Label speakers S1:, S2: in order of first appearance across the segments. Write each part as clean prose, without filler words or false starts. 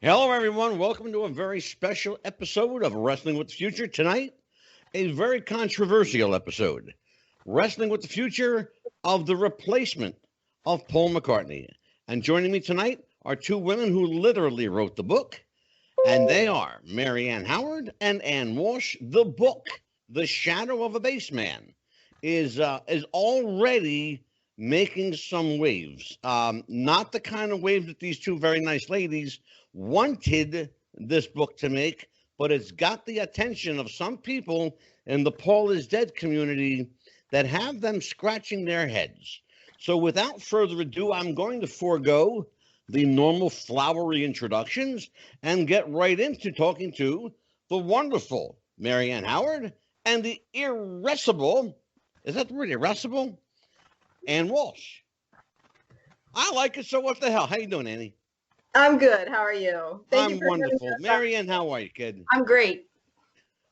S1: Hello, everyone. Welcome to a very special episode of Wrestling with the Future. Tonight, a very controversial episode. Wrestling with the Future of the replacement of Paul McCartney. And joining me tonight are two women who literally wrote the book, and they are Mary Ann Howard and Ann Walsh. The book, The Shadow of a Bassman, is already making some waves. Not the kind of waves that these two very nice ladies wanted this book to make, but it's got the attention of some people in the Paul is Dead community that have them scratching their heads. So without further ado, I'm going to forego the normal flowery introductions and get right into talking to the wonderful Mary Ann Howard and the irascible, is that the word, irascible? Ann Walsh. I like it, so what the hell? How you doing, Annie?
S2: I'm good. How are you?
S1: I'm wonderful. Mary Ann, how are you, kid?
S2: I'm great.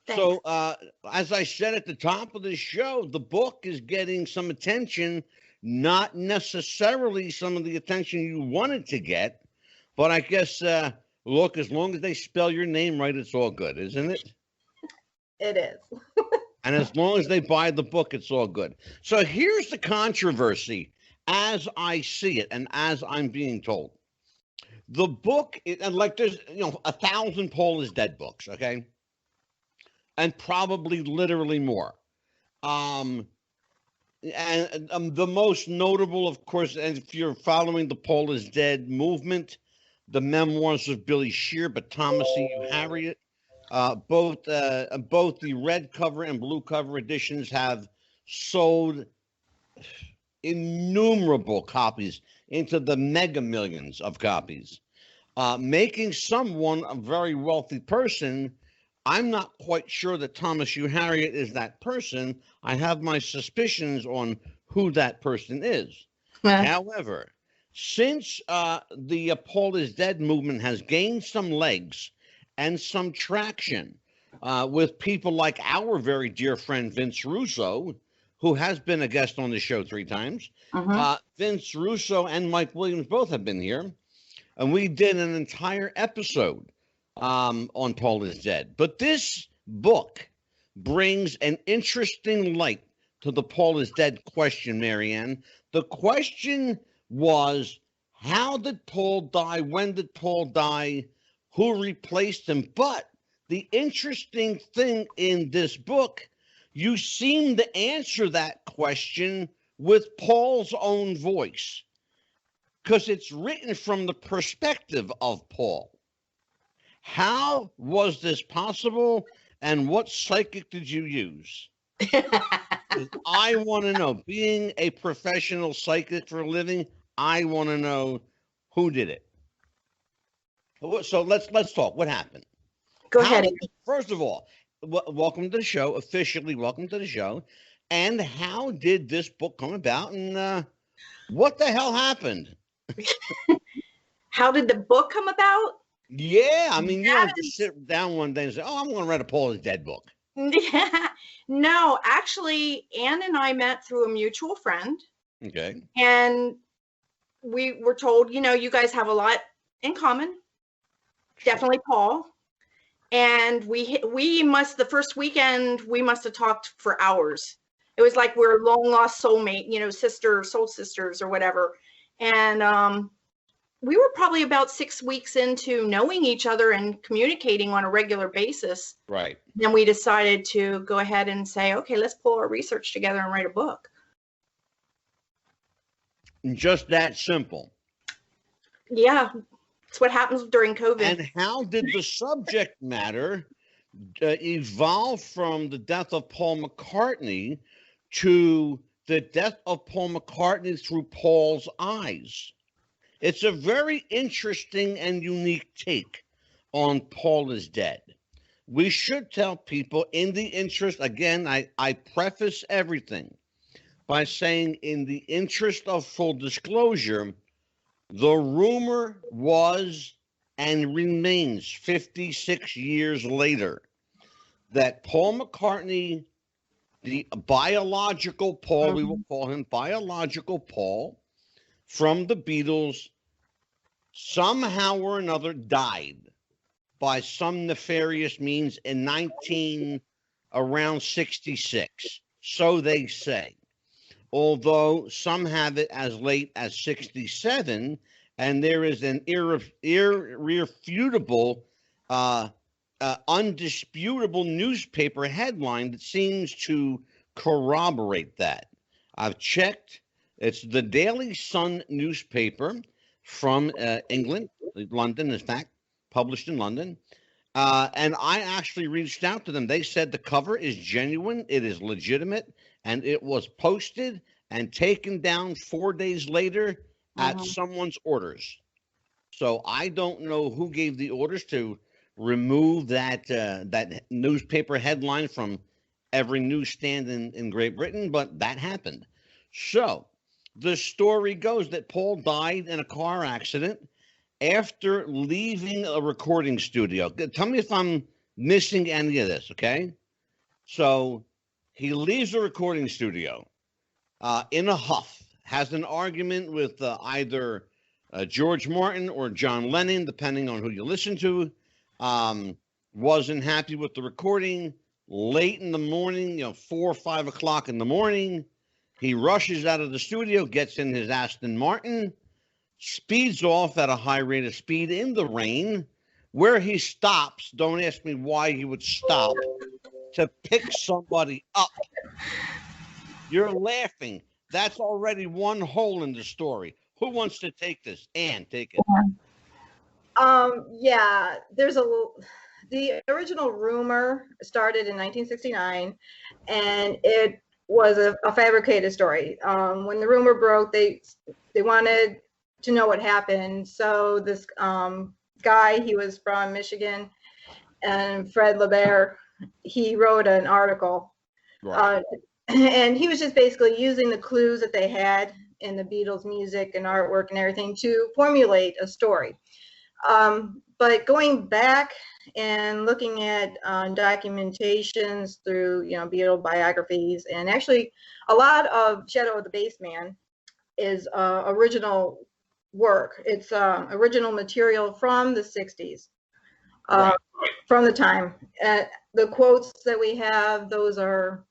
S2: Thanks.
S1: So, as I said at the top of the show, the book is getting some attention, not necessarily some of the attention you wanted to get, but I guess, look, as long as they spell your name right, it's all good, isn't it?
S2: It is.
S1: And as long as they buy the book, it's all good. So here's the controversy as I see it and as I'm being told. The book, and like there's, 1,000 Paul is Dead books, okay? And probably literally more. And the most notable, of course, and if you're following the Paul is Dead movement, the memoirs of Billy Shear, but Thomas E. Harriet, both the red cover and blue cover editions have sold innumerable copies into the mega millions of copies, making someone a very wealthy person. I'm not quite sure that Thomas U. Harriet is that person. I have my suspicions on who that person is. However, since the Paul is Dead movement has gained some legs and some traction with people like our very dear friend Vince Russo, who has been a guest on the show 3 times. Vince Russo and Mike Williams both have been here. And we did an entire episode on Paul is Dead. But this book brings an interesting light to the Paul is Dead question, Marianne. The question was, how did Paul die? When did Paul die? Who replaced him? But the interesting thing in this book, you seem to answer that question with Paul's own voice, because it's written from the perspective of Paul. How was this possible, and what psychic did you use? I want to know. Being a professional psychic for a living, I want to know who did it. So let's talk. What happened?
S2: Go ahead.
S1: First of all, welcome to the show. Officially, welcome to the show. And how did this book come about? And what the hell happened?
S2: How did the book come about?
S1: Yeah, I mean, you don't just sit down one day and say, "Oh, I'm going to write a Paul is Dead book."
S2: Yeah. No, actually, Ann and I met through a mutual friend.
S1: Okay.
S2: And we were told, you guys have a lot in common. Definitely Paul. And the first weekend, we must have talked for hours. It was like we're long lost soulmate, soul sisters or whatever. And we were probably about 6 weeks into knowing each other and communicating on a regular basis.
S1: Right.
S2: Then we decided to go ahead and say, okay, let's pull our research together and write a book.
S1: Just that simple.
S2: Yeah. It's what happens during COVID.
S1: And how did the subject matter evolve from the death of Paul McCartney to the death of Paul McCartney through Paul's eyes? It's a very interesting and unique take on Paul is Dead. We should tell people, in the interest, again, I preface everything by saying, in the interest of full disclosure, the rumor was and remains 56 years later that Paul McCartney, the biological Paul, we will call him biological Paul, from the Beatles, somehow or another died by some nefarious means in around 66. So they say. Although some have it as late as 67, and there is an irrefutable, undisputable newspaper headline that seems to corroborate that. I've checked. It's the Daily Sun newspaper from England, London, in fact, published in London. And I actually reached out to them. They said the cover is genuine, it is legitimate, and it was posted and taken down 4 days later at someone's orders. So I don't know who gave the orders to remove that newspaper headline from every newsstand in Great Britain, but that happened. So the story goes that Paul died in a car accident after leaving a recording studio. Tell me if I'm missing any of this, okay? So he leaves the recording studio in a huff, has an argument with either George Martin or John Lennon, depending on who you listen to, wasn't happy with the recording. Late in the morning, 4 or 5 o'clock in the morning, he rushes out of the studio, gets in his Aston Martin, speeds off at a high rate of speed in the rain. Where he stops, don't ask me why he would stop, to pick somebody up. You're laughing. That's already one hole in the story. Who wants to take this? Ann, take it.
S3: Yeah, the original rumor started in 1969, and it was a fabricated story. When the rumor broke, they wanted to know what happened. So this guy, he was from Michigan, and Fred LeBaire, he wrote an article.
S1: Right.
S3: And he was just basically using the clues that they had in the Beatles' music and artwork and everything to formulate a story. But going back and looking at documentations through, Beatle biographies, and actually a lot of Shadow of the Bassman is original work. It's original material from the 60s,
S1: Right.
S3: from the time. The quotes that we have, those are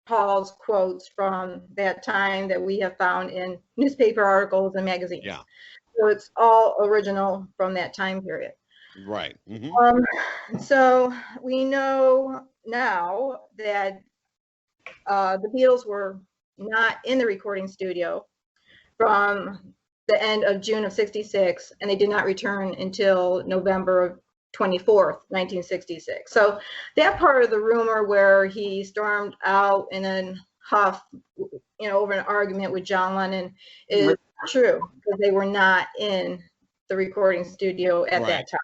S3: Paul's quotes from that time that we have found in newspaper articles and magazines.
S1: Yeah.
S3: So it's all original from that time period.
S1: Right. Mm-hmm.
S3: So we know now that the Beatles were not in the recording studio from the end of June of 66, and they did not return until November of 24th, 1966. So that part of the rumor where he stormed out and then huffed, over an argument with John Lennon is true, because they were not in the recording studio at that time.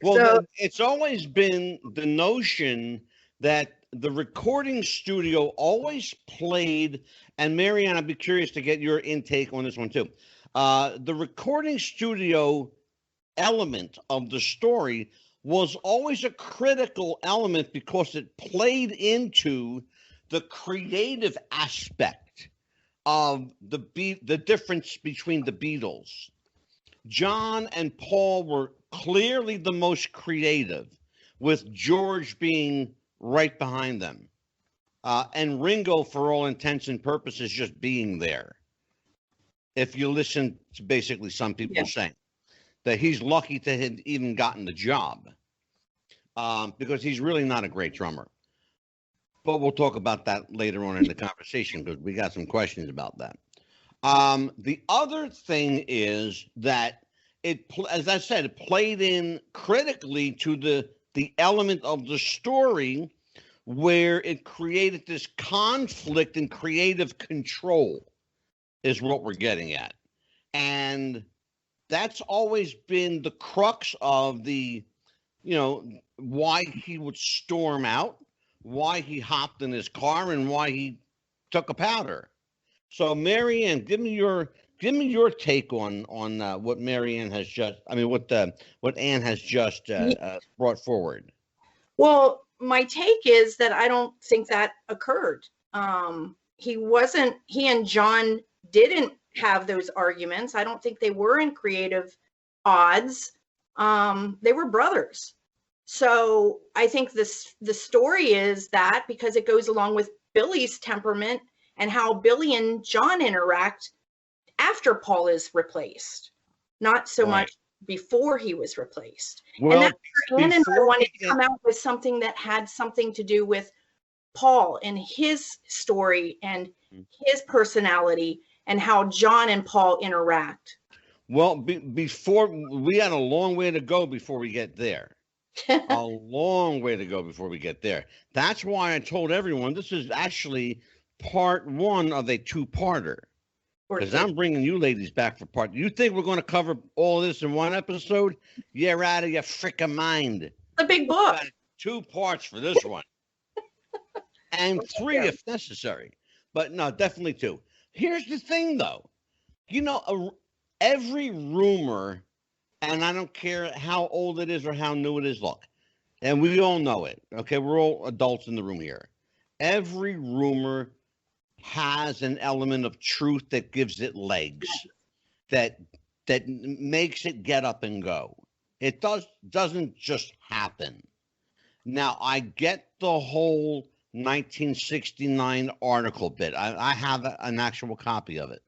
S1: Well, it's always been the notion that the recording studio always played, and Marianne, I'd be curious to get your intake on this one too. The recording studio element of the story was always a critical element because it played into the creative aspect of the difference between the Beatles. John and Paul were clearly the most creative, with George being right behind them, and Ringo, for all intents and purposes, just being there. If you listen to basically some people saying that he's lucky to have even gotten the job, because he's really not a great drummer. But we'll talk about that later on in the conversation, because we got some questions about that. The other thing is that as I said, it played in critically to the element of the story where it created this conflict and creative control is what we're getting at. And that's always been the crux of the, why he would storm out, why he hopped in his car, and why he took a powder. So Marianne, give me your take on what Marianne has just, what Ann has just brought forward.
S2: Well, my take is that I don't think that occurred. He and John didn't have those arguments. I don't think they were in creative odds. They were brothers. So I think the story is that, because it goes along with Billy's temperament and how Billy and John interact after Paul is replaced, not so much before he was replaced.
S1: Well,
S2: and that's where Ann and I wanted to come out with something that had something to do with Paul and his story and his personality and how John and Paul interact.
S1: Well, before we had a long way to go before we get there. A long way to go before we get there. That's why I told everyone this is actually part one of a two-parter. Because I'm bringing you ladies back for part. You think we're going to cover all this in one episode? You're out of your frickin' mind.
S2: The big book.
S1: 2 parts for this one. And 3 if necessary. But no, definitely 2. Here's the thing, though. You know, every rumor, and I don't care how old it is or how new it is, look, and we all know it, okay? We're all adults in the room here. Every rumor has an element of truth that gives it legs, that makes it get up and go. It doesn't just happen. Now, I get the whole 1969 article bit. I have an actual copy of it.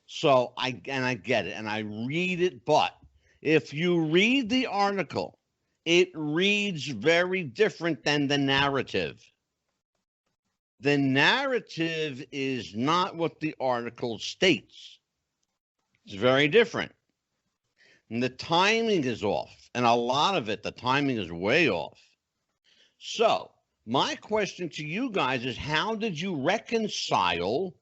S1: So I get it and I read it, but if you read the article, it reads very different than the narrative. The narrative is not what the article states. It's very different. And the timing is off. And a lot of it, the timing is way off. So my question to you guys is, how did you reconcile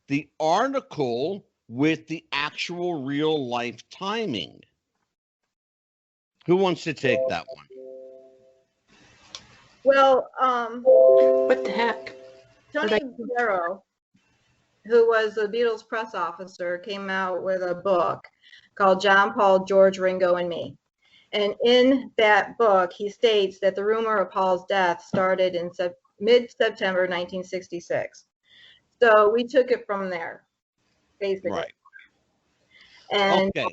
S1: the article with the actual real life timing? Who wants to take that one?
S3: Well,
S2: What the heck?
S3: Tony Barrow, who was the Beatles press officer, came out with a book called John, Paul, George, Ringo, and Me. And in that book, he states that the rumor of Paul's death started in mid-September 1966. So we took it from there, basically.
S1: Right.
S3: And
S1: okay.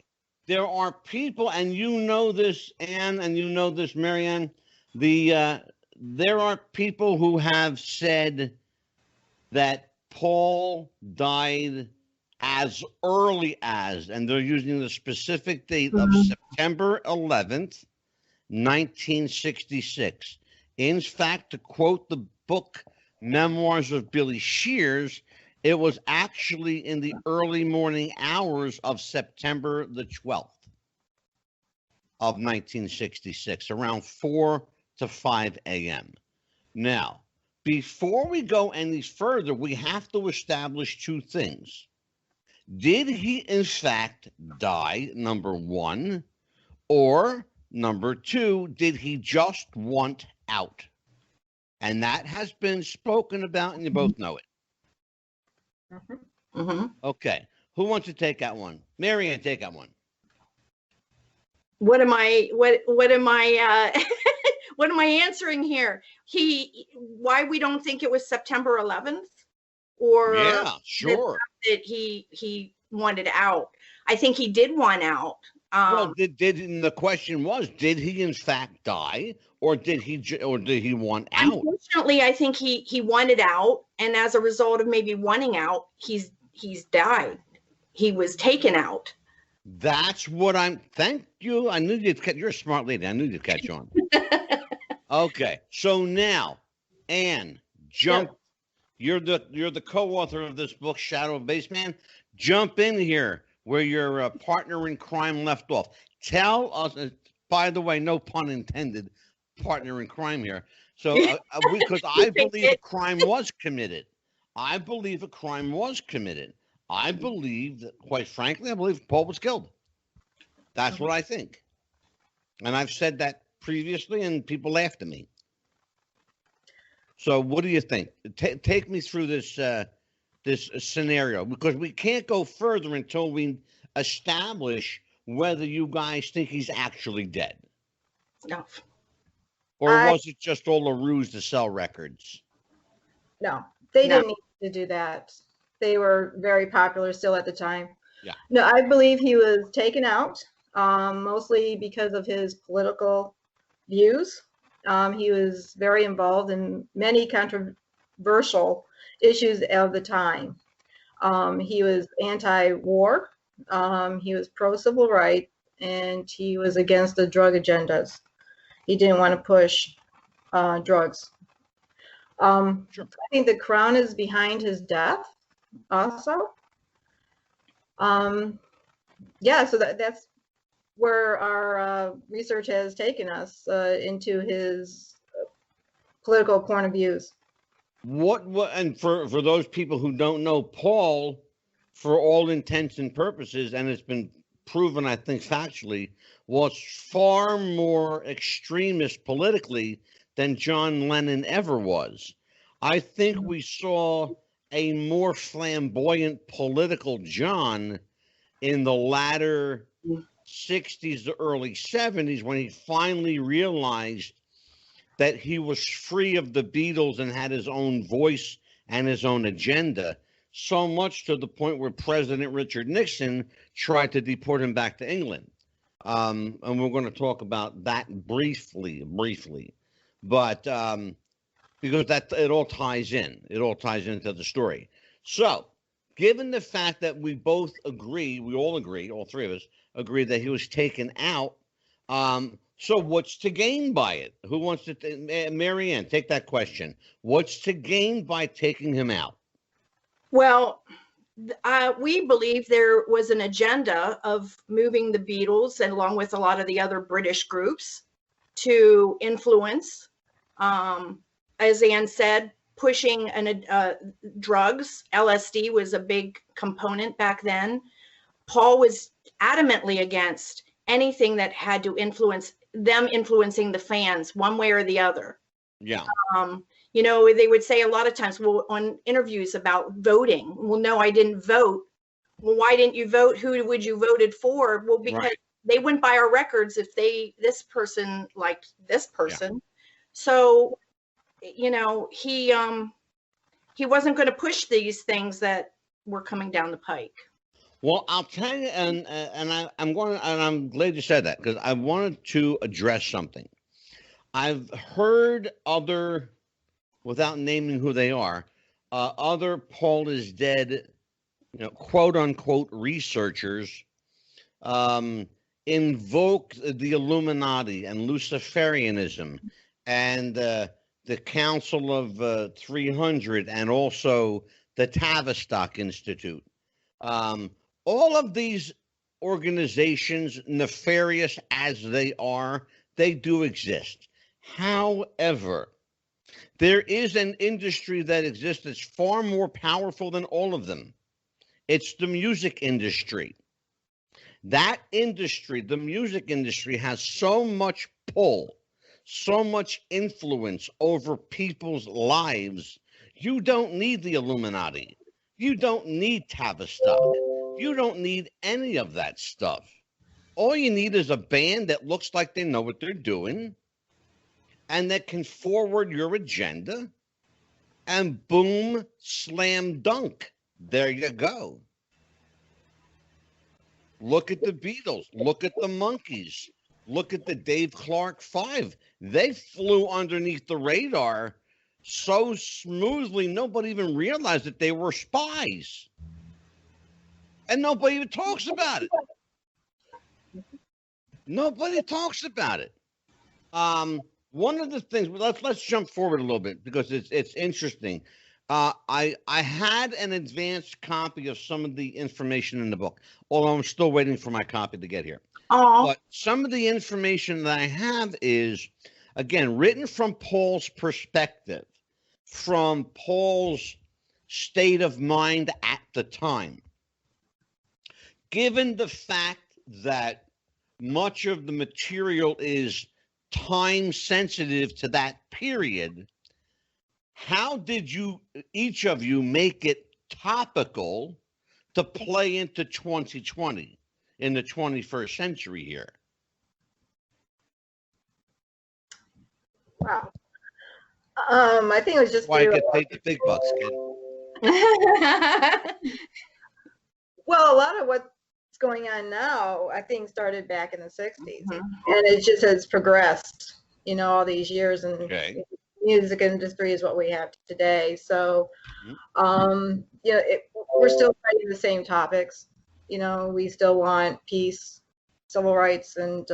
S1: There are people, and you know this, Ann, and you know this, Marianne. There are people who have said that Paul died as early as, and they're using the specific date of September 11th, 1966. In fact, to quote the book Memoirs of Billy Shears, it was actually in the early morning hours of September the 12th of 1966, around 4 to 5 a.m. Now, before we go any further, we have to establish 2 things. Did he, in fact, die, number 1, or number 2, did he just want out? And that has been spoken about, and you both know it. Okay. Who wants to take that one? Marianne, take that one.
S2: What am I what am I answering here? Why we don't think it was September 11th? Or
S1: yeah, sure.
S2: That he wanted out. I think he did want out.
S1: Well, the question was, did he in fact die, or did he want out?
S2: Unfortunately, I think he wanted out, and as a result of maybe wanting out, he's died. He was taken out.
S1: That's what thank you. I knew you'd catch. You're a smart lady. I knew you'd catch on. Okay, so now, Ann, jump. Yeah. You're the co-author of this book, Shadow of Bassman. Jump in here where your partner in crime left off. Tell us. By the way, no pun intended. Partner in crime here. So, because I believe a crime was committed. I believe a crime was committed. I believe that, quite frankly, I believe Paul was killed. That's what I think. And I've said that previously, and people laughed at me. So what do you think? Take me through this this scenario, because we can't go further until we establish whether you guys think he's actually dead.
S2: No.
S1: Or was it just all a ruse to sell records?
S3: No, they didn't need to do that. They were very popular still at the time.
S1: Yeah.
S3: No, I believe he was taken out mostly because of his political views. He was very involved in many controversial issues of the time. He was anti-war. He was pro-civil rights, and he was against the drug agendas. He didn't want to push drugs.
S1: Sure.
S3: I think the Crown is behind his death also. Yeah, so that's where our research has taken us into his political point of views.
S1: And for those people who don't know, Paul, for all intents and purposes, and it's been proven, I think, factually, was far more extremist politically than John Lennon ever was. I think we saw a more flamboyant political John in the latter 60s to early 70s, when he finally realized that he was free of the Beatles and had his own voice and his own agenda, so much to the point where President Richard Nixon tried to deport him back to England. And we're going to talk about that briefly, but because it all ties in. It all ties into the story. So, given the fact that we both agree, all three of us agree that he was taken out, so what's to gain by it? Who wants to, Mary Ann, take that question. What's to gain by taking him out?
S2: Well, we believe there was an agenda of moving the Beatles, and along with a lot of the other British groups, to influence, as Ann said, pushing drugs. LSD was a big component back then. Paul was adamantly against anything that had to influencing the fans one way or the other.
S1: Yeah.
S2: You know, they would say a lot of times, well, on interviews about voting, well, no, I didn't vote. Well, why didn't you vote? Who would you voted for? Well, because they wouldn't buy our records if this person liked this person. Yeah. So, you know, he wasn't going to push these things that were coming down the pike.
S1: Well, I'll tell you, and I'm glad you said that, because I wanted to address something. I've heard other, without naming who they are, other Paul is dead, quote unquote researchers, invoke the Illuminati and Luciferianism and the Council of 300 and also the Tavistock Institute. All of these organizations, nefarious as they are, they do exist. However, there is an industry that exists that's far more powerful than all of them. It's the music industry. That industry, the music industry, has so much pull, so much influence over people's lives. You don't need the Illuminati. You don't need Tavistock. You don't need any of that stuff. All you need is a band that looks like they know what they're doing and that can forward your agenda, and boom, slam dunk. There you go. Look at the Beatles. Look at the Monkees. Look at the Dave Clark Five. They flew underneath the radar so smoothly, nobody even realized that they were spies. And nobody even talks about it. Nobody talks about it. One of the things, let's jump forward a little bit because it's interesting. I had an advanced copy of some of the information in the book, although I'm still waiting for my copy to get here. But some of the information that I have is, again, written from Paul's perspective, from Paul's state of mind at the time. Given the fact that much of the material is time sensitive to that period, how did each of you make it topical to play into 2020 in the 21st century here?
S3: Wow. I think it was just
S1: why I get paid the big bucks, kid.
S3: Well, a lot of what's going on now, I think, started back in the 60s.
S2: Mhm.
S3: And it just has progressed, all these years. And
S1: Okay.
S3: music industry is what we have today. So,
S1: Mhm.
S3: we're still fighting the same topics. We still want peace, civil rights, and,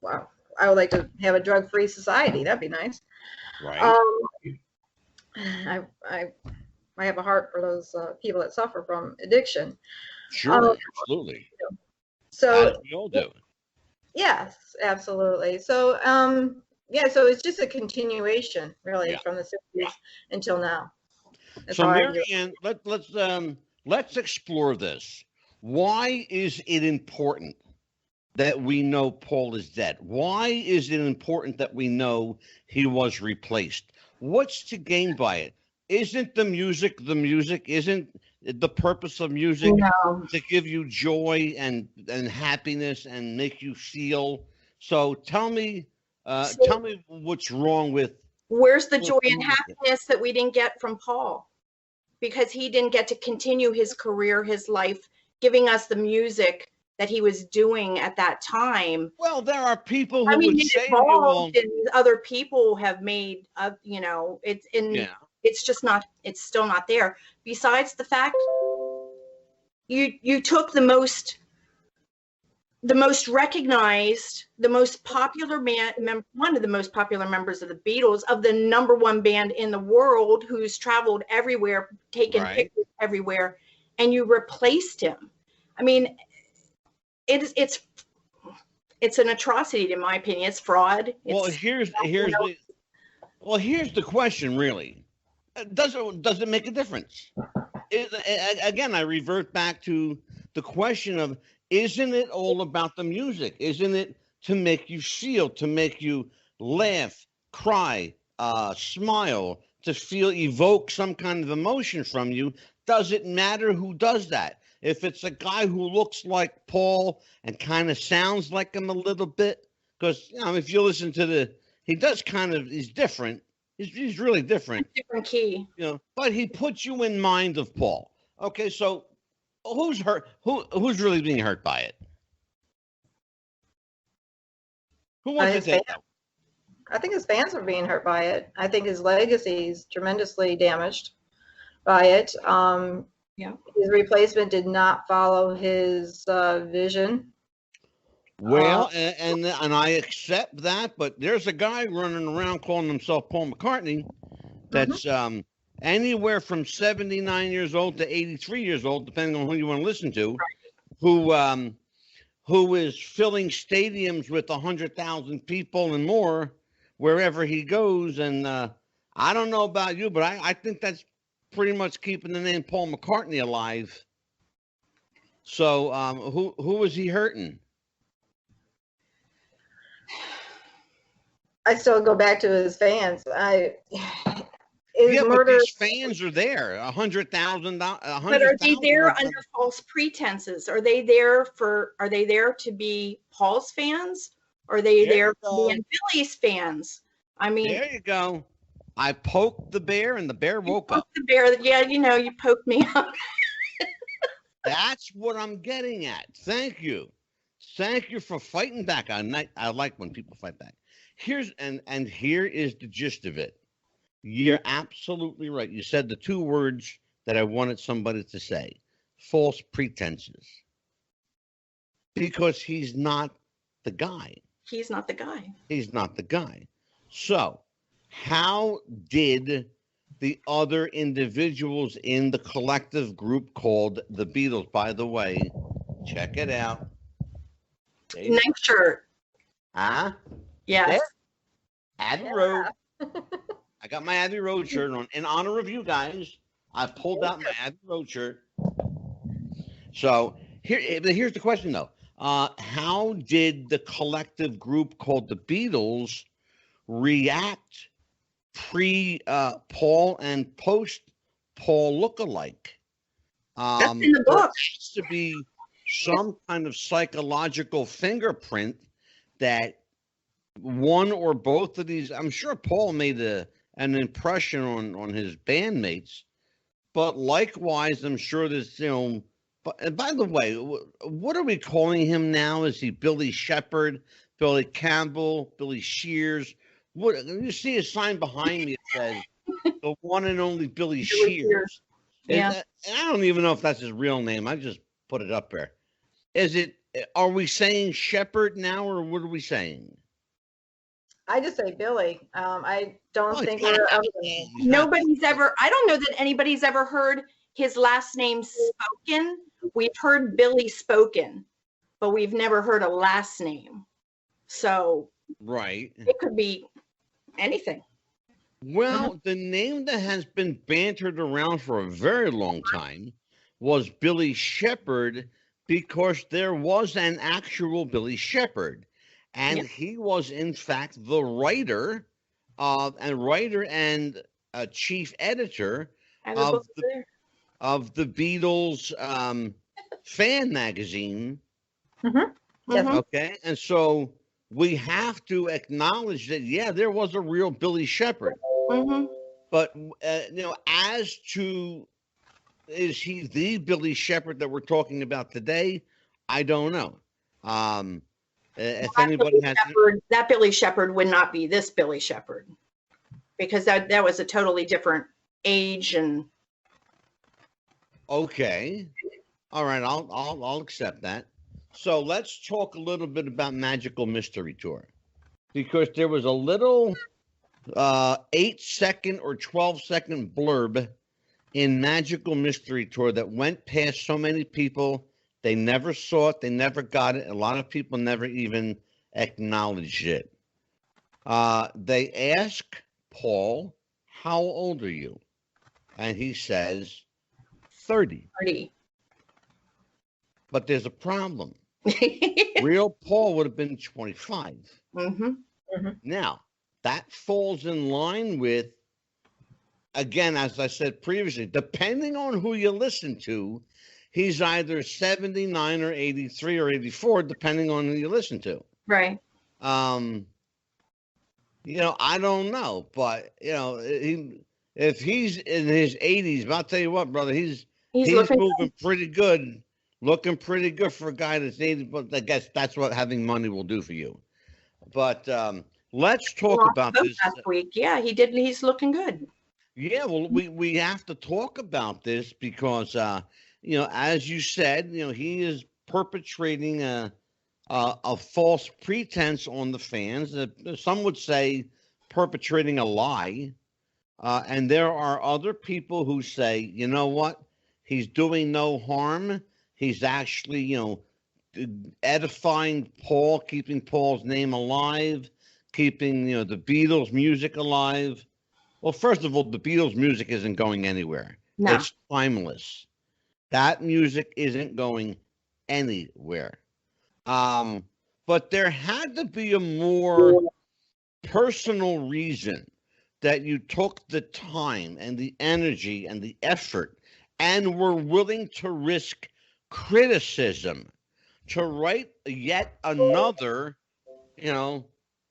S3: wow, I would like to have a drug-free society. That'd be nice.
S1: Right.
S3: Um, I have a heart for those people that suffer from addiction.
S1: Sure. Absolutely. As
S3: So
S1: we all do.
S3: yes, absolutely. So so it's just a continuation, really,
S1: Yeah.
S3: from the 60s until now. That's
S1: So,
S3: how I
S1: Mary
S3: view it.
S1: Ann, let's explore this. Why is it important that we know Paul is dead? Why is it important that we know he was replaced? What's to gain by it? Isn't the music the music? Isn't the purpose of music
S2: No.
S1: to give you joy and happiness and make you feel? So tell me what's wrong with
S2: Where's the joy
S1: the
S2: and
S1: music.
S2: happiness that we didn't get from Paul? Because he didn't get to continue his career, his life, giving us the music that he was doing at that time.
S1: Well, there are people
S2: I
S1: who
S2: mean,
S1: would
S2: it
S1: say to you, well,
S2: evolved and other people have made, it's in,
S1: yeah,
S2: it's just not, it's still not there. Besides the fact you took the most recognized, the most popular one of the most popular members of the Beatles, of the #1 band in the world, who's traveled everywhere, taken
S1: right.
S2: pictures everywhere, and you replaced him. I mean, it's an atrocity, in my opinion. It's fraud.
S1: Well,
S2: It's,
S1: here's the question, really. Does it make a difference? Again, I revert back to the question of, isn't it all about the music? Isn't it to make you feel, to make you laugh, cry, smile, to evoke some kind of emotion from you? Does it matter who does that? If it's a guy who looks like Paul and kind of sounds like him a little bit, because if you listen to he's different. He's really different,
S2: different key.
S1: but he puts you in mind of Paul. Okay, so who's hurt? Who's really being hurt by it? Who wants to
S3: His
S1: take
S3: fans.
S1: that?
S3: I think his fans are being hurt by it. I think his legacy is tremendously damaged by it.
S2: Yeah.
S3: His replacement did not follow his vision.
S1: Well, and I accept that, but there's a guy running around calling himself Paul McCartney that's anywhere from 79 years old to 83 years old, depending on who you want to listen to, who is filling stadiums with 100,000 people and more wherever he goes. And I don't know about you, but I think that's pretty much keeping the name Paul McCartney alive. So who is he hurting?
S3: I still go back to his fans.
S1: But these fans are there. 100,000.
S2: But are they there under false pretenses? Are they there to be Paul's fans? Or are they there to be Billy's fans? I mean,
S1: there you go. I poked the bear and the bear woke up.
S2: The bear, yeah, you poked me up.
S1: That's what I'm getting at. Thank you. Thank you for fighting back. I like when people fight back. Here is the gist of it. You're absolutely right. You said the two words that I wanted somebody to say: false pretenses. Because he's not the guy.
S2: He's not the guy.
S1: He's not the guy. So, how did the other individuals in the collective group called the Beatles, by the way, check it out.
S2: Nice shirt.
S1: Huh?
S2: Yes.
S1: Abbey Road. I got my Abbey Road shirt on. In honor of you guys, I pulled out my Abbey Road shirt. So here's the question, though. How did the collective group called the Beatles react pre-Paul and post-Paul look-alike?
S2: That's in the book.
S1: There has to be some kind of psychological fingerprint that one or both of these, I'm sure Paul made an impression on his bandmates, But likewise, I'm sure there's, but, and by the way, what are we calling him now? Is he Billy Shepherd, Billy Campbell, Billy Shears? What you see a sign behind me that says the one and only Billy Shears.
S2: Yeah.
S1: And I don't even know if that's his real name. I just put it up there. Are we saying Shepherd now, or what are we saying?
S3: I just say Billy. I don't think we're ever gonna-
S2: Nobody's ever, I don't know that anybody's ever heard his last name spoken. We've heard Billy spoken, but we've never heard a last name. So
S1: Right.
S2: it could be anything.
S1: Well, the name that has been bantered around for a very long time was Billy Shepherd, because there was an actual Billy Shepherd, and
S2: Yep.
S1: he was in fact the writer and chief editor
S2: I have a book there.
S1: of the Beatles fan magazine.
S3: Yes.
S2: Mhm.
S1: Okay, and so we have to acknowledge that, yeah, there was a real Billy Shepherd.
S2: Mhm.
S1: But as to, is he the Billy Shepherd that we're talking about today? I don't know. If anybody has,
S2: That Billy Shepherd would not be this Billy Shepherd, because that was a totally different age and
S1: okay, all right, I'll accept that. So let's talk a little bit about Magical Mystery Tour, because there was a little 8-second or 12-second blurb in Magical Mystery Tour that went past so many people. They never saw it. They never got it. A lot of people never even acknowledged it. They ask Paul, how old are you? And he says, 30.
S2: party.
S1: But there's a problem. Real Paul would have been 25.
S2: Mhm.
S1: Now, that falls in line with, again, as I said previously, depending on who you listen to, he's either 79 or 83 or 84, depending on who you listen to.
S2: Right.
S1: I don't know, but if he's in his 80s, I'll tell you what, brother, he's
S2: looking
S1: moving pretty good, looking pretty good for a guy that's 80. But I guess that's what having money will do for you. But let's talk about this
S2: last week. Yeah, he did. He's looking good.
S1: Yeah, well, we have to talk about this because as you said, he is perpetrating a false pretense on the fans. Some would say perpetrating a lie, and there are other people who say, you know what, he's doing no harm. He's actually, edifying Paul, keeping Paul's name alive, keeping the Beatles' music alive. Well, first of all, the Beatles' music isn't going anywhere.
S2: No.
S1: It's timeless. That music isn't going anywhere. But there had to be a more personal reason that you took the time and the energy and the effort and were willing to risk criticism to write yet another,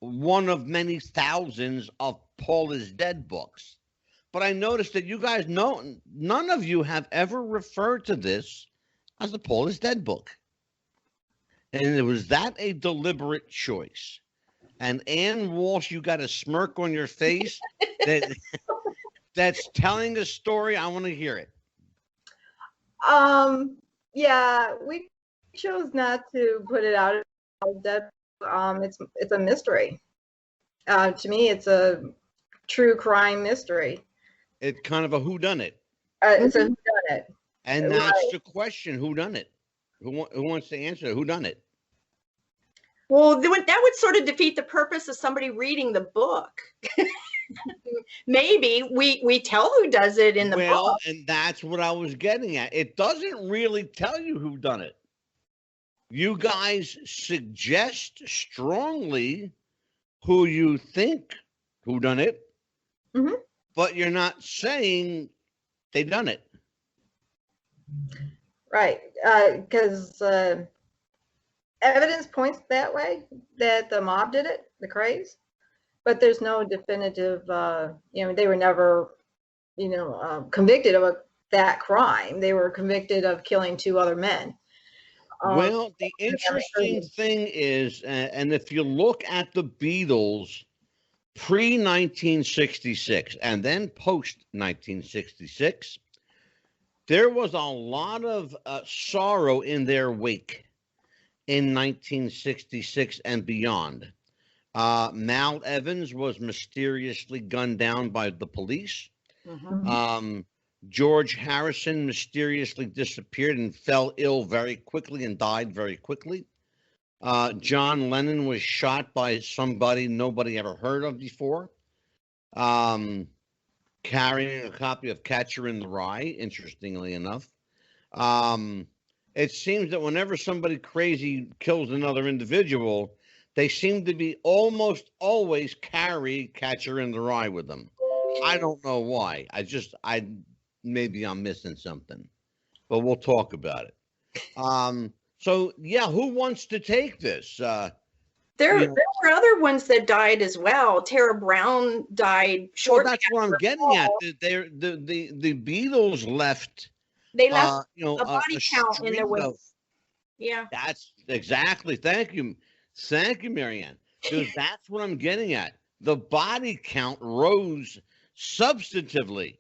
S1: one of many thousands of Paul is Dead books. But I noticed that you guys none of you have ever referred to this as the Paul is Dead book. And was that a deliberate choice? And Ann Walsh, you got a smirk on your face that's telling a story. I want to hear it.
S3: Yeah, we chose not to put it out as Dead. It's a mystery. To me, it's a true crime mystery.
S1: It's kind of a whodunit.
S3: It's a whodunit.
S1: And that's the question: who done it? Who wants to answer? Who done it?
S2: Well, that would sort of defeat the purpose of somebody reading the book. Maybe we tell who does it in the book.
S1: And that's what I was getting at. It doesn't really tell you who done it. You guys suggest strongly who you think who done it, but you're not saying they done it.
S3: Right, because evidence points that way, that the mob did it, the Craze, but there's no definitive, they were never, convicted of that crime. They were convicted of killing 2 other men.
S1: Well, the interesting thing is, and if you look at the Beatles pre-1966 and then post-1966, there was a lot of sorrow in their wake in 1966 and beyond. Mal Evans was mysteriously gunned down by the police. George Harrison mysteriously disappeared and fell ill very quickly and died very quickly. John Lennon was shot by somebody nobody ever heard of before, carrying a copy of Catcher in the Rye, interestingly enough. It seems that whenever somebody crazy kills another individual, they seem to be almost always carry Catcher in the Rye with them. I don't know why. Maybe I'm missing something, but we'll talk about it. So yeah, who wants to take this?
S2: There were other ones that died as well. Tara Brown died shortly.
S1: Well, that's what I'm getting at. The Beatles left.
S2: They left a body count in their wake. Yeah,
S1: that's exactly. Thank you, Marianne. Because that's what I'm getting at. The body count rose substantively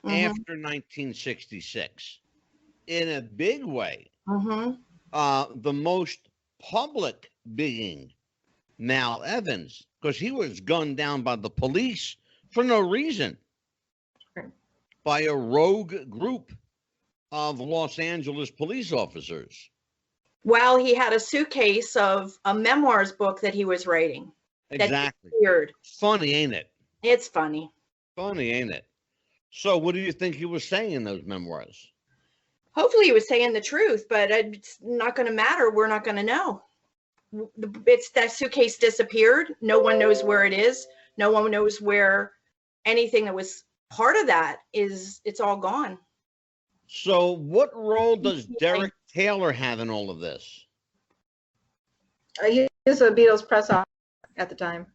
S1: after 1966 in a big way. The most public being Mal Evans, because he was gunned down by the police for no reason by a rogue group of Los Angeles police officers.
S2: Well, he had a suitcase of a memoirs book that he was writing.
S1: Exactly.
S2: Weird.
S1: Funny, ain't it?
S2: It's funny.
S1: Funny, ain't it? So what do you think he was saying in those memoirs?
S2: Hopefully he was saying the truth, but it's not going to matter. We're not going to know. That suitcase disappeared. No one knows where it is. No one knows where anything that was part of that is. It's all gone.
S1: So what role does Derek Taylor have in all of this?
S3: He was a Beatles press officer at the time.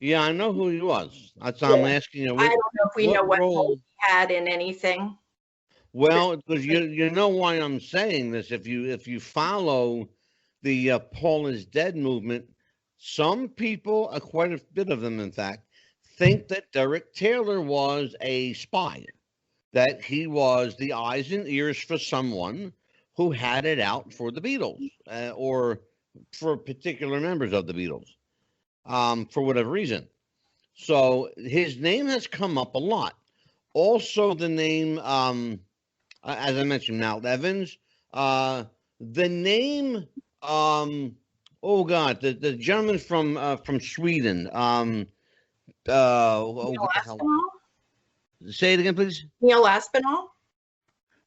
S1: Yeah, I know who he was. That's why I'm asking you.
S2: I don't know if we know what role he had in anything.
S1: Well, because you know why I'm saying this. If you follow the Paul is Dead movement, some people, quite a bit of them in fact, think that Derek Taylor was a spy, that he was the eyes and ears for someone who had it out for the Beatles or for particular members of the Beatles. For whatever reason. So his name has come up a lot. Also the name, as I mentioned, Mal Evans, the name, the gentleman from Sweden,
S2: Neil Aspinall?
S1: Say it again, please.
S2: Neil Aspinall?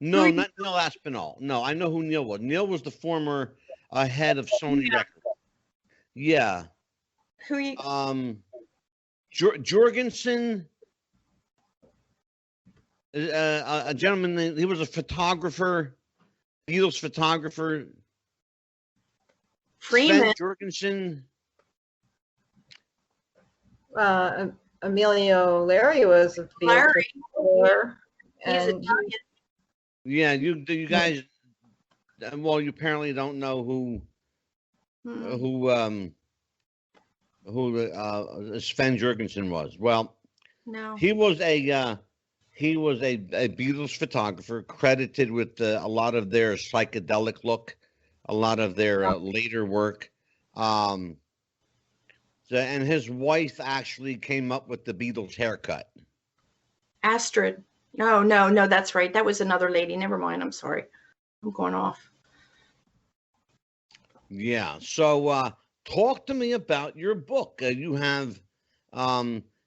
S1: No, not Neil Aspinall. No, I know who Neil was. Neil was the former head of Sony Records. Yeah.
S2: Who you?
S1: Jorgensen, a gentleman. He was a photographer, Beatles photographer.
S2: Freeman.
S1: Sven Jorgensen.
S3: Emilio Larry was a Beatles photographer.
S2: He's Italian.
S1: Yeah, you guys. Well, you apparently don't know who Sven Jorgensen was. Well,
S2: no,
S1: he was a Beatles photographer credited with a lot of their psychedelic look, a lot of their later work. And his wife actually came up with the Beatles haircut.
S2: Astrid. No, that's right. That was another lady. Never mind. I'm sorry. I'm going off.
S1: Yeah. So talk to me about your book. You have,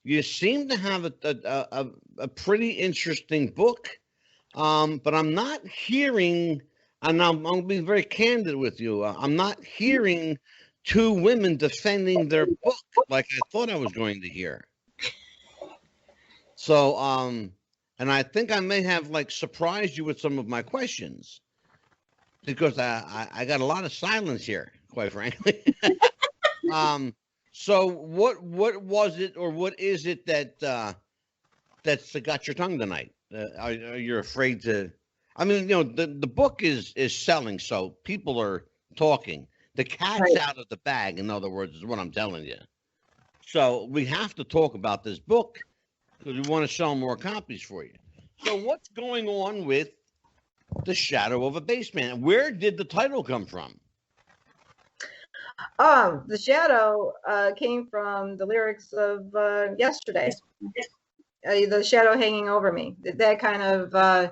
S1: you seem to have a pretty interesting book, but I'm not hearing, and I'm going to be very candid with you. I'm not hearing two women defending their book like I thought I was going to hear. So, and I think I may have surprised you with some of my questions because I got a lot of silence here, quite frankly. So what was it, or what is it that's got your tongue tonight? Are you afraid to I mean, the book is selling, so people are talking. The cat's
S3: Right.
S1: out of the bag, in other words, is what I'm telling you. So we have to talk about this book because we want to sell more copies for you. So what's going on with The Shadow of a Bassman? Where did the title come from?
S3: The shadow came from the lyrics of Yesterday. The shadow hanging over me. That kind of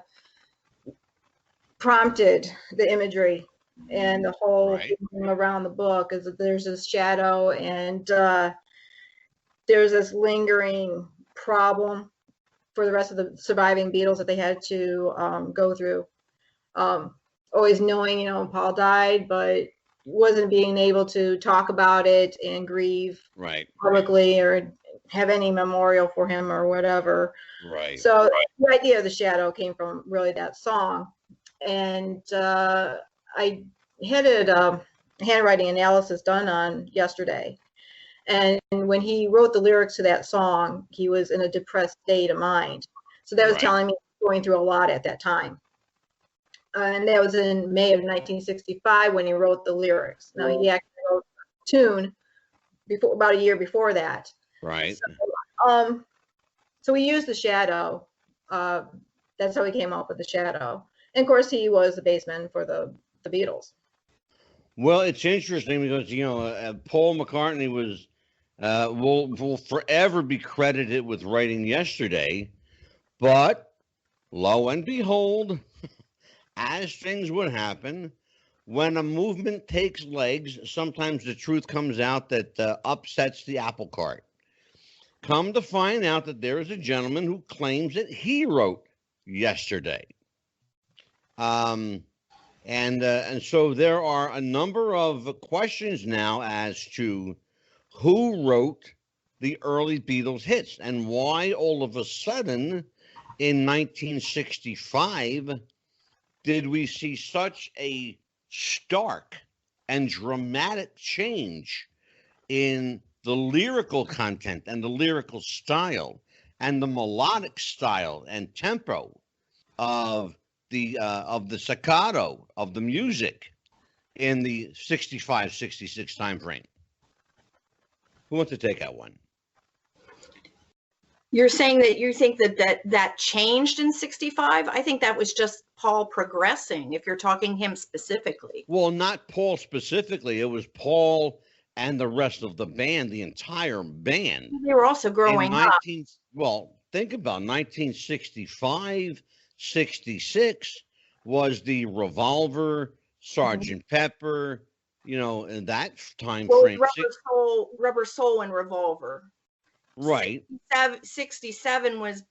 S3: prompted the imagery and the whole
S1: Right.
S3: theme around the book is that there's this shadow and there's this lingering problem for the rest of the surviving Beatles that they had to go through. Always knowing, Paul died, but wasn't being able to talk about it and grieve
S1: Right.
S3: publicly or have any memorial for him or whatever.
S1: Right.
S3: So the idea of the shadow came from really that song. And I had a handwriting analysis done on Yesterday. And when he wrote the lyrics to that song, he was in a depressed state of mind. So that was
S1: Right.
S3: telling me he was going through a lot at that time. And that was in May of 1965 when he wrote the lyrics. Now, he actually wrote a tune about a year before that.
S1: Right.
S3: So we used the shadow. That's how we came up with the shadow. And of course, he was the bassman for the Beatles.
S1: Well, it's interesting because Paul McCartney was will forever be credited with writing Yesterday, but lo and behold, as things would happen, when a movement takes legs, sometimes the truth comes out that upsets the apple cart. Come to find out that there is a gentleman who claims that he wrote Yesterday. And so there are a number of questions now as to who wrote the early Beatles hits and why all of a sudden in 1965 did we see such a stark and dramatic change in the lyrical content and the lyrical style and the melodic style and tempo of the staccato of the music in the 65-66 time frame? Who wants to take that one?
S2: You're saying that you think that changed in 65? I think that was just Paul progressing, if you're talking him specifically.
S1: Well, not Paul specifically. It was Paul and the rest of the band, the entire band.
S2: They were also growing up.
S1: Well, think about 1965, 66 was the Revolver, Sergeant Pepper, in that time frame.
S2: Rubber Soul and Revolver.
S1: Right.
S2: 67 was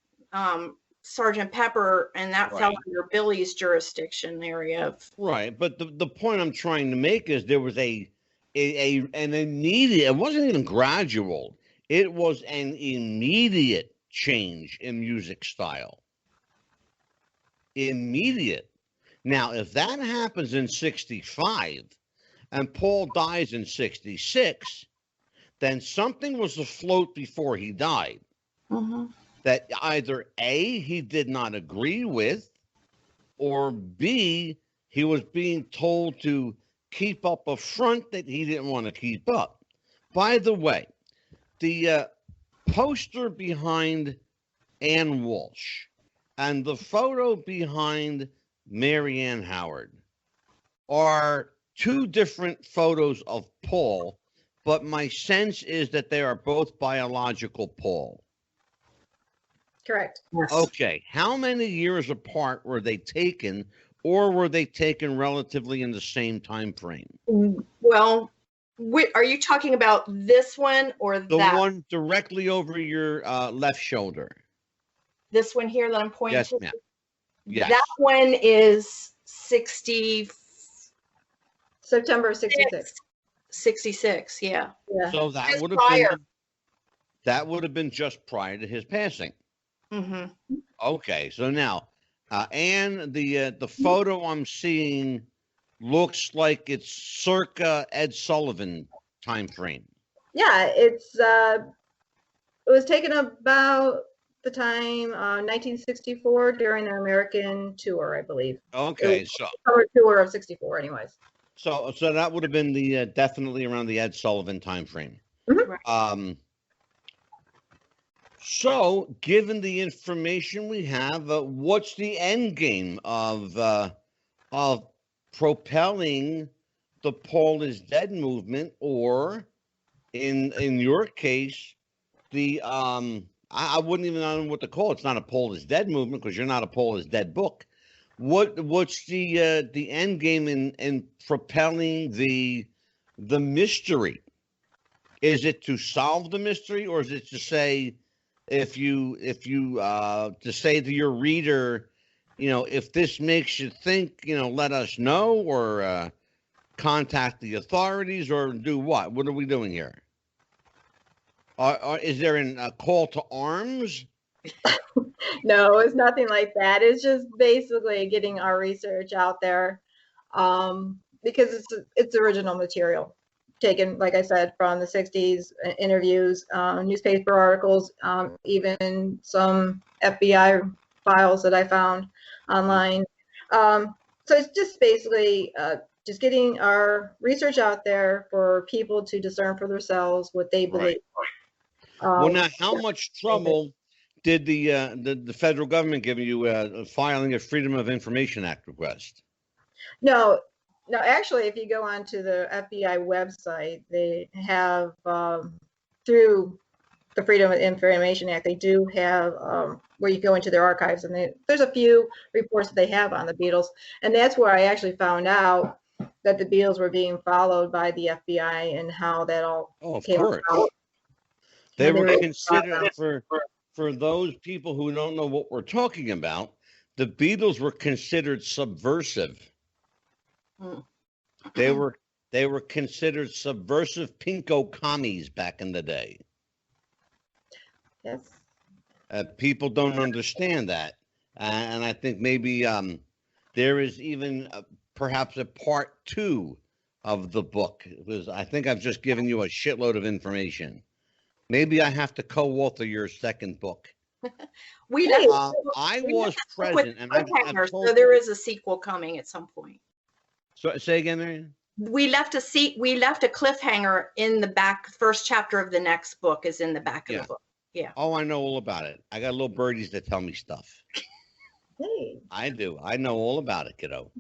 S2: Sergeant Pepper, and that fell under Billy's jurisdiction area.
S1: Right, but the point I'm trying to make is there was an immediate. It wasn't even gradual. It was an immediate change in music style. Immediate. Now, if that happens in 65 and Paul dies in 66, then something was afloat before he died that either A, he did not agree with, or B, he was being told to keep up a front that he didn't want to keep up. By the way, the poster behind Ann Walsh and the photo behind Mary Ann Howard are two different photos of Paul, but my sense is that they are both biological Paul.
S3: Correct.
S2: Yes.
S1: Okay. How many years apart were they taken, or were they taken relatively in the same time frame?
S2: Well, are you talking about this one or
S1: The
S2: that?
S1: one directly over your left shoulder.
S2: This one here that I'm pointing
S1: Yes,
S2: to?
S1: ma'am. Yes.
S2: That one is 60.
S3: September of 66.
S2: 66, yeah.
S1: So that
S2: Just
S1: would have been just prior to his passing.
S2: Mm-hmm.
S1: Okay, so now, Anne, the photo I'm seeing looks like it's circa Ed Sullivan time frame.
S3: Yeah, it was taken about the time, 1964, during their American tour, I believe.
S1: Okay, so
S3: Summer tour of '64, anyways.
S1: so that would have been the definitely around the Ed Sullivan time frame.
S3: Mhm.
S1: So given the information we have, what's the end game of propelling the Paul is Dead movement, or in your case, the I wouldn't even know what to call it. It's not a Paul is Dead movement because you're not a Paul is Dead book. What's the end game in propelling the mystery? Is it to solve the mystery, or is it to say, if you to say to your reader, if this makes you think, let us know, or contact the authorities, or do what? What are we doing here? Is there a call to arms?
S3: No, it's nothing like that. It's just basically getting our research out there, because it's original material taken, like I said, from the '60s, interviews, newspaper articles, even some FBI files that I found online. So it's just basically just getting our research out there for people to discern for themselves what they believe.
S1: Well, now, how much trouble did the federal government give you filing a Freedom of Information Act request?
S3: No, actually, if you go onto the FBI website, they have, through the Freedom of Information Act, they do have where you go into their archives, and there's a few reports that they have on the Beatles, and that's where I actually found out that the Beatles were being followed by the FBI and how that all came about.
S1: They were considered, for those people who don't know what we're talking about, the Beatles were considered subversive. They were considered subversive pinko commies back in the day.
S3: Yes.
S1: People don't understand that, and I think maybe there is even perhaps a part 2 of the book, because I think I've just given you a shitload of information. Maybe I have to co-author your second book. I was present, and I've told,
S2: so there is a sequel coming at some point.
S1: So say again, Marion.
S2: We left a cliffhanger in the back. First chapter of the next book is in the back of the book. Yeah.
S1: Oh, I know all about it. I got little birdies that tell me stuff.
S3: Hey.
S1: I do. I know all about it, kiddo.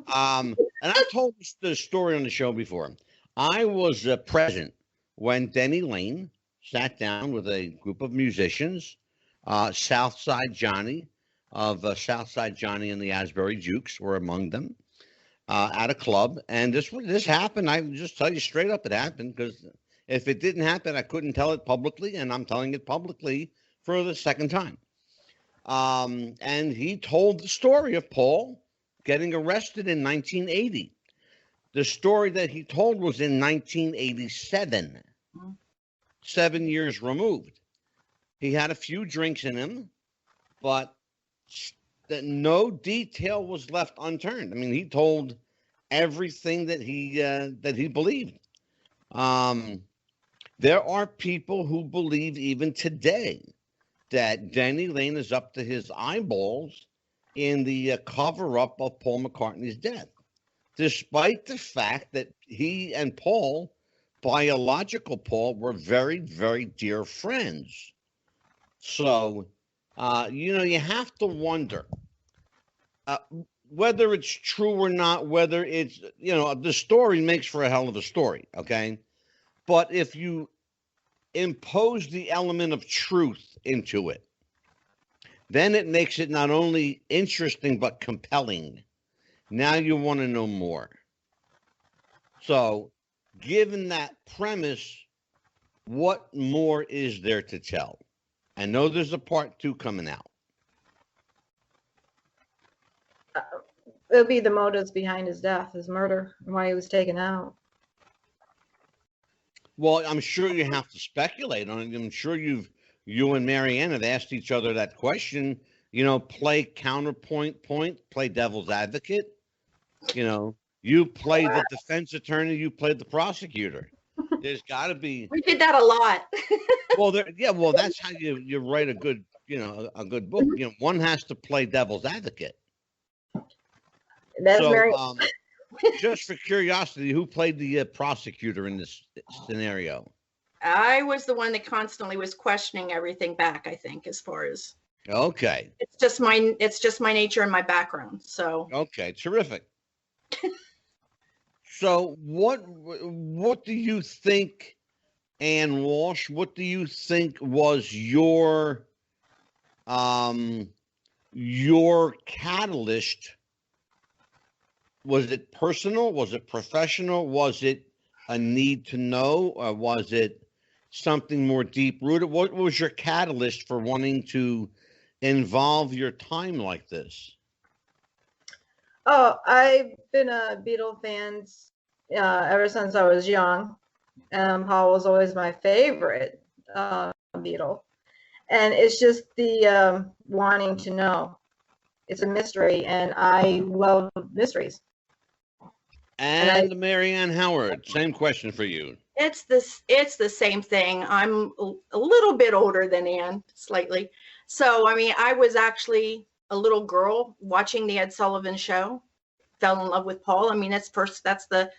S1: And I've told the story on the show before. I was present when Denny Lane sat down with a group of musicians, Southside Johnny of Southside Johnny and the Asbury Jukes were among them, at a club. And this happened. I can just tell you straight up, it happened, because if it didn't happen, I couldn't tell it publicly, and I'm telling it publicly for the second time. And he told the story of Paul getting arrested in 1980. The story that he told was in 1987, 7 years removed. He had a few drinks in him, but no detail was left unturned. I mean, he told everything that he believed. There are people who believe even today that Denny Lane is up to his eyeballs in the cover-up of Paul McCartney's death, despite the fact that he and Paul, biological Paul, were very, very dear friends. So, you have to wonder whether it's true or not, whether it's, the story makes for a hell of a story, okay? But if you impose the element of truth into it, then it makes it not only interesting, but compelling. Now you want to know more. So, given that premise, what more is there to tell? I know there's a part 2 coming out.
S3: It'll be the motives behind his death, his murder, and why he was taken out.
S1: Well, I'm sure you have to speculate on it. I'm sure you and Marianne have asked each other that question. Play counterpoint, play devil's advocate. You play the defense attorney, you play the prosecutor. There's got to be.
S2: We did that a lot.
S1: Well, that's how you write a good a good book. One has to play devil's advocate.
S3: That's
S1: So,
S3: Mary.
S1: just for curiosity, who played the prosecutor in this scenario?
S2: I was the one that constantly was questioning everything back, I think, as far as
S1: Okay.
S2: it's just my nature and my background. So
S1: Okay, terrific. So what do you think, Ann Walsh, what do you think was your catalyst? Was it personal? Was it professional? Was it a need to know? Or was it something more deep rooted? What was your catalyst for wanting to involve your time like this?
S3: Oh, I've been a Beatle fan ever since I was young. Paul was always my favorite Beatle. And it's just the wanting to know. It's a mystery, and I love mysteries.
S1: And Marianne Howard, same question for you.
S2: it's the same thing. I'm a little bit older than Ann, slightly. So, I mean, I was actually a little girl watching the Ed Sullivan Show, fell in love with Paul. I mean, that's the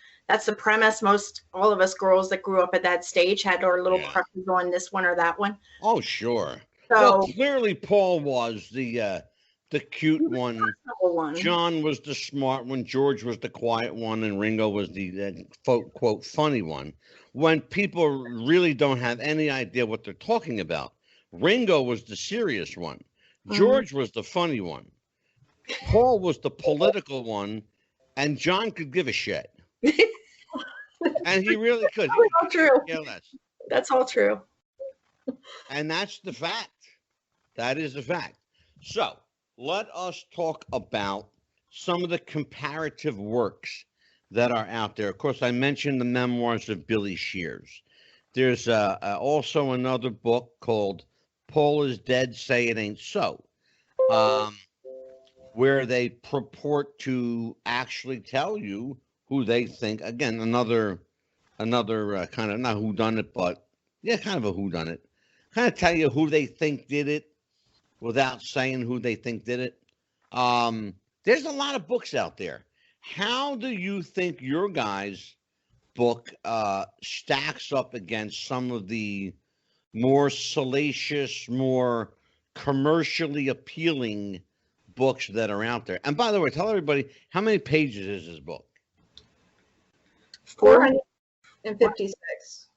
S2: premise. Most all of us girls that grew up at that stage had our little crushes on this one or that one.
S1: Oh, sure.
S2: So,
S1: well, clearly Paul was the cute one.
S2: one.
S1: John was the smart one. George was the quiet one, and Ringo was the quote funny one. When people really don't have any idea what they're talking about, Ringo was the serious one. George was the funny one. Paul was the political one, and John could give a shit. And he really could.
S2: That's all true.
S1: Yeah,
S2: that's all true.
S1: And that's the fact. That is the fact. So let us talk about some of the comparative works that are out there. Of course, I mentioned the memoirs of Billy Shears. There's also another book called Paul is Dead, Say It Ain't So, where they purport to actually tell you who they think. Again, another kind of, not whodunit, but yeah, kind of a whodunit. Kind of tell you who they think did it without saying who they think did it. There's a lot of books out there. How do you think your guys' book stacks up against some of the more salacious, more commercially appealing books that are out there? And by the way, tell everybody, how many pages is this book?
S3: 456.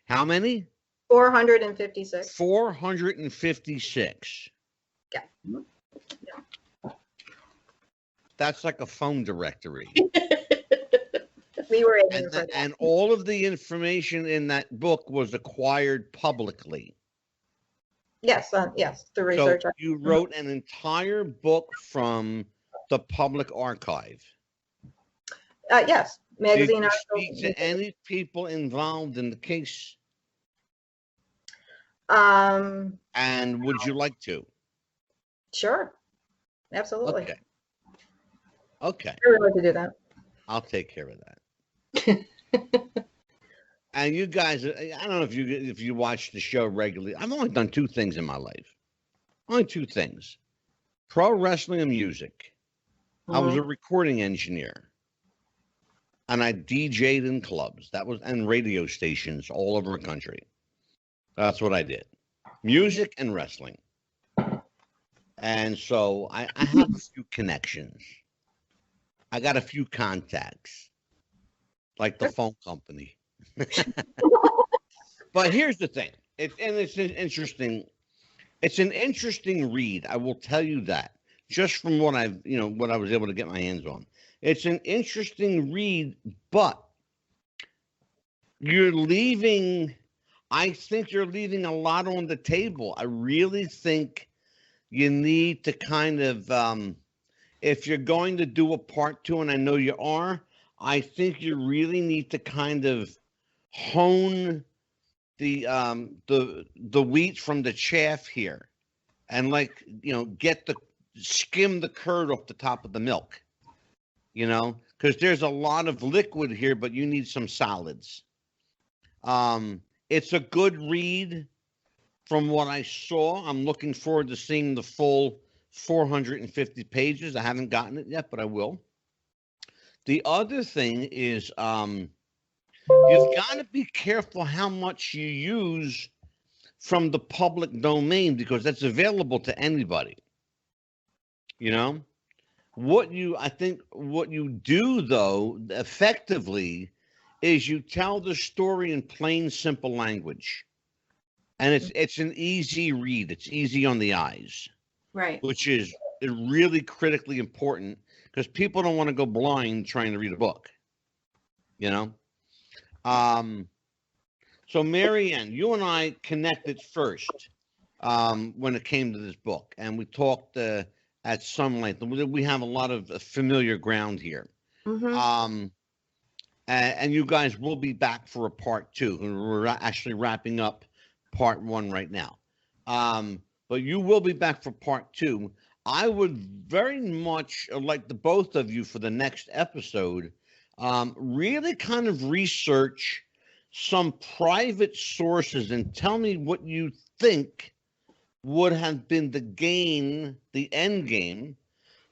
S1: How many?
S3: 456.
S1: 456.
S3: Yeah.
S1: That's like a phone directory.
S3: We were aiming for that.
S1: And all of the information in that book was acquired publicly.
S3: Yes, yes, the research.
S1: So you wrote an entire book from the public archive.
S3: Yes, magazine
S1: Did you
S3: articles.
S1: speak to any people involved in the case? And would you like to?
S3: Sure, absolutely.
S1: Okay.
S3: I would like to do that.
S1: I'll take care of that. And you guys, I don't know if you watch the show regularly. I've only done two things in my life. Only two things: pro wrestling and music. I was a recording engineer, and I DJ'd in clubs. And radio stations all over the country. That's what I did: music and wrestling. And so I have a few connections. I got a few contacts, like the phone company. But here's the thing. It's an interesting read. I will tell you that, just from what I was able to get my hands on. It's an interesting read, but I think you're leaving a lot on the table. I really think you need to kind of, if you're going to do a part 2, and I know you are, I think you really need to kind of hone the wheat from the chaff here, and skim the curd off the top of the milk, because there's a lot of liquid here, but you need some solids. It's a good read. From what I saw, I'm looking forward to seeing the full 450 pages. I haven't gotten it yet, but I will. The other thing is you've got to be careful how much you use from the public domain because that's available to anybody. You know, I think what you do though effectively is you tell the story in plain, simple language. And it's an easy read. It's easy on the eyes.
S2: Right.
S1: Which is really critically important because people don't want to go blind trying to read a book. You know? So Marianne, you and I connected first when it came to this book, and we talked at some length. We have a lot of familiar ground here.
S2: Mm-hmm.
S1: And you guys will be back for a part 2. We're actually wrapping up part 1 right now. But you will be back for part 2. I would very much like the both of you for the next episode, really kind of research some private sources and tell me what you think would have been the end game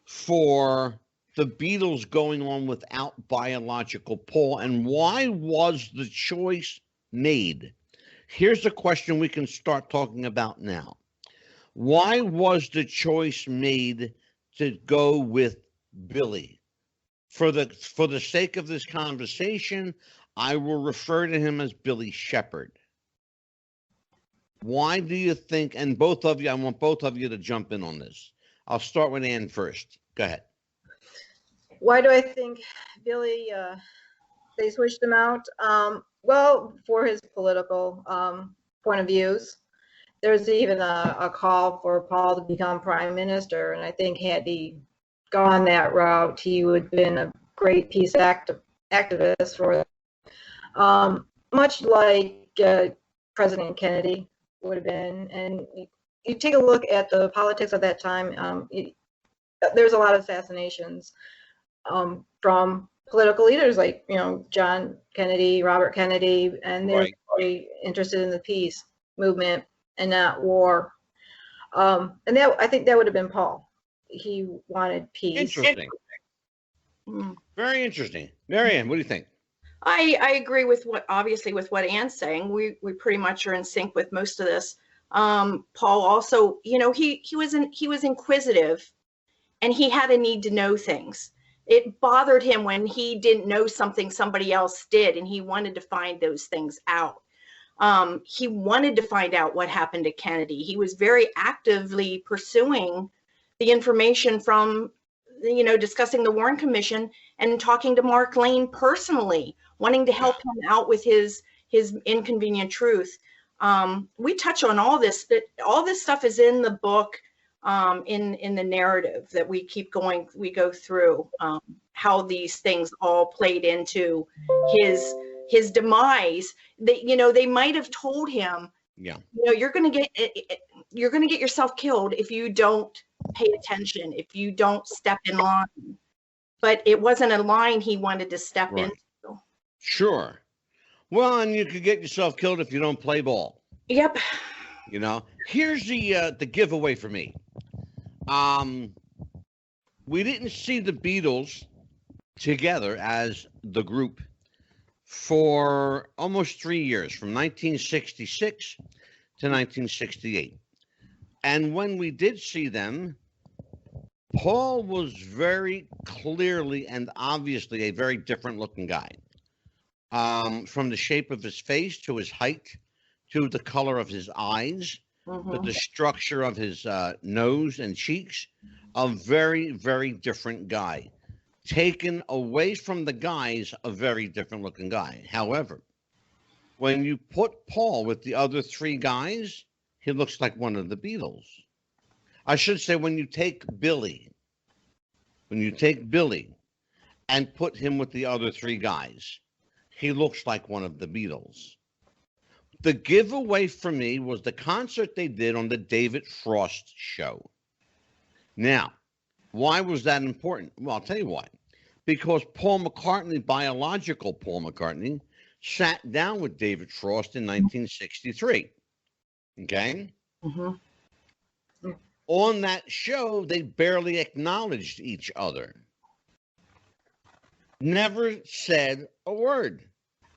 S1: for the Beatles going on without biological Paul, and why was the choice made? Here's a question we can start talking about now. Why was the choice made to go with Billy? For the sake of this conversation, I will refer to him as Billy Shepherd. Why do you think, and both of you, I want both of you to jump in on this. I'll start with Ann first. Go ahead.
S3: Why do I think Billy, they switched him out? Well, for his political point of views. There's even a call for Paul to become prime minister, and I think had he gone that route, he would have been a great peace activist for much like President Kennedy would have been. And you take a look at the politics of that time, there's a lot of assassinations from political leaders like, John Kennedy, Robert Kennedy, and they're very interested in the peace movement and not war. And that, I think that would have been Paul. He wanted peace.
S1: Interesting. Very interesting. Marianne, what do you think?
S2: I agree with what Ann's saying. We pretty much are in sync with most of this. Paul also, he was inquisitive, and he had a need to know things. It bothered him when he didn't know something somebody else did, and he wanted to find those things out. He wanted to find out what happened to Kennedy. He was very actively pursuing the information from, discussing the Warren Commission and talking to Mark Lane personally, wanting to help him out with his inconvenient truth. We touch on all this. All this stuff is in the book, in the narrative that we go through, how these things all played into his demise. They might have told him, you're going to get yourself killed if you don't pay attention, if you don't step in line. But it wasn't a line he wanted to step into.
S1: Sure. Well, and you could get yourself killed if you don't play ball.
S2: Yep.
S1: Here's the giveaway for me. We didn't see the Beatles together as the group for almost 3 years, from 1966 to 1968. And when we did see them, Paul was very clearly and obviously a very different looking guy. From the shape of his face to his height to the color of his eyes, to the structure of his nose and cheeks, a very, very different guy. Taken away from the guys, a very different looking guy. However, when you put Paul with the other 3 guys, he looks like one of the Beatles. I should say, when you take Billy and put him with the other 3 guys, he looks like one of the Beatles. The giveaway for me was the concert they did on the David Frost show. Now, why was that important? Well, I'll tell you why. Because Paul McCartney, biological Paul McCartney, sat down with David Frost in 1963. Okay.
S2: Mm-hmm.
S1: On that show, they barely acknowledged each other. Never said a word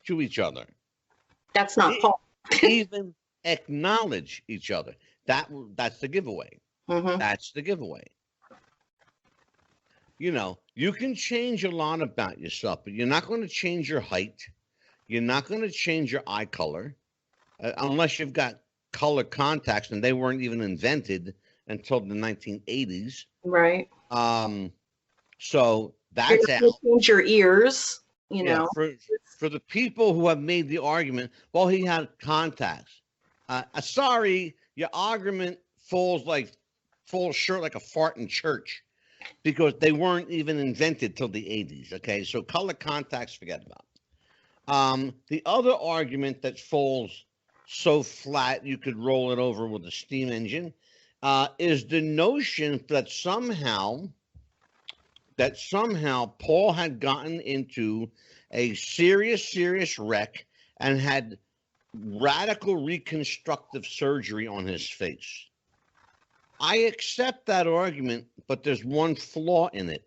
S1: to each other.
S2: That's not Paul.
S1: Even acknowledge each other. That's the giveaway.
S2: Mm-hmm.
S1: That's the giveaway. You know, you can change a lot about yourself, but you're not going to change your height. You're not going to change your eye color unless you've got color contacts, and they weren't even invented until the 1980s.
S2: Right.
S1: So that's
S2: You're not gonna change your ears, you
S1: Yeah,
S2: know.
S1: for the people who have made the argument, well, he had contacts. Sorry, your argument falls short like a fart in church, because they weren't even invented till the 80s. Okay, so color contacts, forget about. The other argument that falls so flat you could roll it over with a steam engine is the notion that somehow Paul had gotten into a serious wreck and had radical reconstructive surgery on his face. I accept that argument, but there's one flaw in it.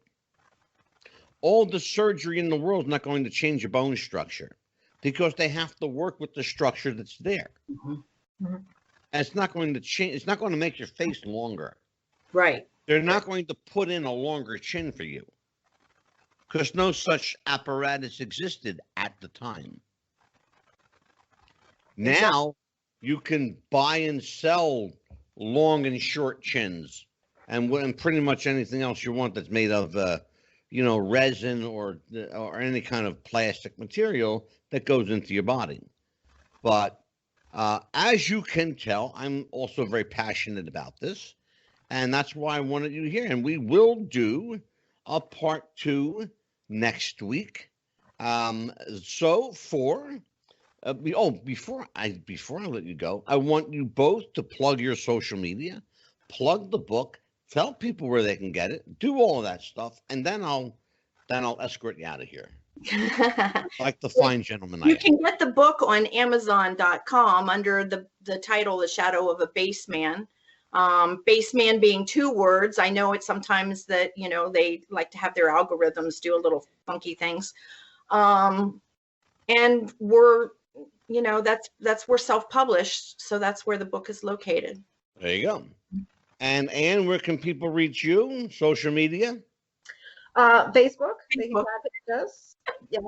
S1: All the surgery in the world is not going to change your bone structure, because they have to work with the structure that's there.
S2: Mm-hmm. Mm-hmm.
S1: And it's not going to change. It's not going to make your face longer.
S2: Right.
S1: They're not going to put in a longer chin for you, because no such apparatus existed at the time. Now you can buy and sell long and short chins, and pretty much anything else you want that's made of, resin or any kind of plastic material that goes into your body. But as you can tell, I'm also very passionate about this, and that's why I wanted you here. And we will do a part 2 next week. Before I let you go, I want you both to plug your social media, plug the book, tell people where they can get it, do all of that stuff, and then I'll escort you out of here. Like the fine gentleman I am.
S2: You can get the book on Amazon.com under the title "The Shadow of a Baseman." Baseman being 2 words. I know it's sometimes that they like to have their algorithms do a little funky things, and we're we're self-published, so that's where the book is located.
S1: There you go. And Anne, where can people reach you? Social media?
S3: Facebook. They can contact us. Yes,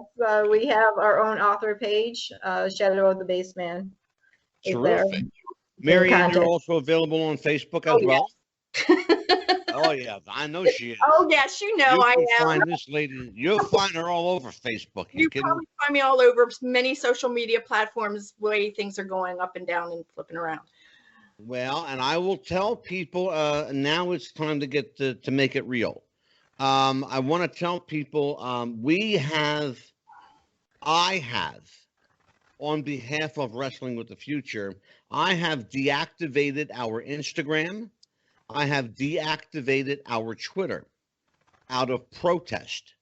S3: we have our own author page, Shadow of the Baseman.
S1: Terrific. Mary Ann, you're also available on Facebook as well? Oh, yeah, I know she is.
S2: Oh, yes, I am.
S1: Find this lady. You'll find her all over Facebook.
S2: You probably find me all over many social media platforms, the way things are going up and down and flipping around.
S1: Well, and I will tell people now it's time to get to make it real. I want to tell people I have, on behalf of Wrestling with the Future, I have deactivated our Instagram. I have deactivated our Twitter out of protest.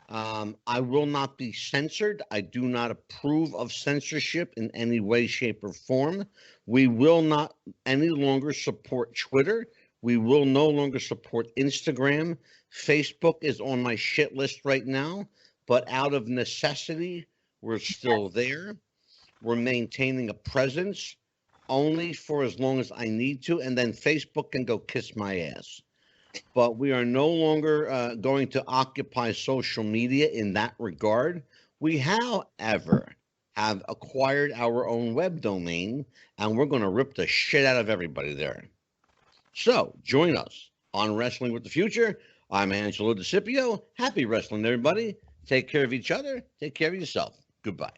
S1: I will not be censored. I do not approve of censorship in any way, shape, or form. We will not any longer support Twitter. We will no longer support Instagram. Facebook is on my shit list right now, but out of necessity, we're still there. We're maintaining a presence only for as long as I need to, and then Facebook can go kiss my ass. But we are no longer going to occupy social media in that regard. We, however, have acquired our own web domain, and we're going to rip the shit out of everybody there. So join us on Wrestling with the Future. I'm Angelo DeCipio. Happy wrestling, everybody. Take care of each other. Take care of yourself. Goodbye.